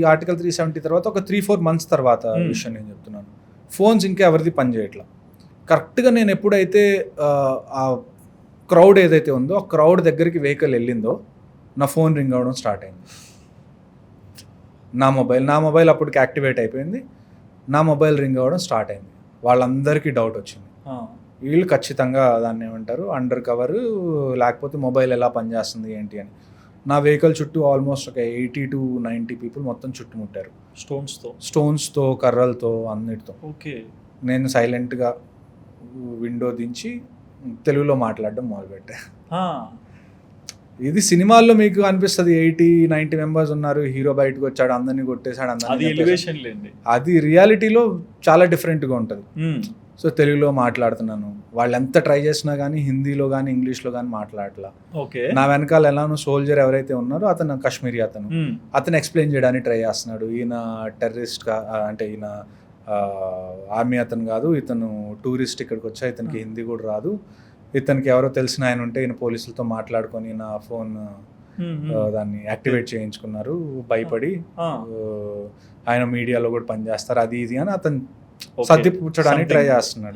ఈ ఆర్టికల్ 370 తర్వాత ఒక 3-4 మంత్స్ తర్వాత విషయం నేను చెప్తున్నాను. ఫోన్స్ ఇంకా ఎవరిది పని చేయట్లా. కరెక్ట్గా నేను ఎప్పుడైతే ఆ క్రౌడ్ ఏదైతే ఉందో ఆ క్రౌడ్ దగ్గరికి వెహికల్ వెళ్ళిందో నా ఫోన్ రింగ్ అవ్వడం స్టార్ట్ అయింది. నా మొబైల్ అప్పటికి యాక్టివేట్ అయిపోయింది. నా మొబైల్ రింగ్ అవ్వడం స్టార్ట్ అయింది. వాళ్ళందరికీ డౌట్ వచ్చింది. వీళ్ళు ఖచ్చితంగా దాన్ని ఏమంటారు అండర్ కవర్, లేకపోతే మొబైల్ ఎలా పనిచేస్తుంది ఏంటి అని. నా వెహికల్ చుట్టూ ఆల్మోస్ట్ ఒక 80 to 90 పీపుల్ మొత్తం చుట్టుముట్టారు. స్టోన్స్తో కర్రలతో అన్నిటితో. ఓకే. నేను సైలెంట్గా విండో దించి తెలుగులో మాట్లాడడం మొదలుపెట్టా. ఇది సినిమాల్లో మీకు అనిపిస్తుంది 80-90 మెంబర్స్ ఉన్నారు, హీరో బయటకు వచ్చాడు, అందరినీ కొట్టేశాడు, అది రియాలిటీలో చాలా డిఫరెంట్గా ఉంటుంది. సో తెలుగులో మాట్లాడుతున్నాను. వాళ్ళు ఎంత ట్రై చేసినా కానీ హిందీలో కానీ ఇంగ్లీష్లో కానీ మాట్లాడలా. నా వెనకాల ఎలానో సోల్జర్ ఎవరైతే ఉన్నారో అతను కాశ్మీరీ అతను ఎక్స్ప్లెయిన్ చేయడానికి ట్రై చేస్తున్నాడు. ఈయన టెర్రరిస్ట్ అంటే ఈయన ఆర్మీ అతను కాదు, ఇతను టూరిస్ట్, ఇక్కడికి వచ్చా, ఇతనికి హిందీ కూడా రాదు, ఇతనికి ఎవరో తెలిసిన ఆయన ఉంటే ఈయన పోలీసులతో మాట్లాడుకొని నా ఫోన్ దాన్ని యాక్టివేట్ చేయించుకున్నారు భయపడి, ఆయన మీడియాలో కూడా పనిచేస్తారు అది ఇది అని అతను సర్దిపుచ్చడానికి ట్రై చేస్తున్నాడు.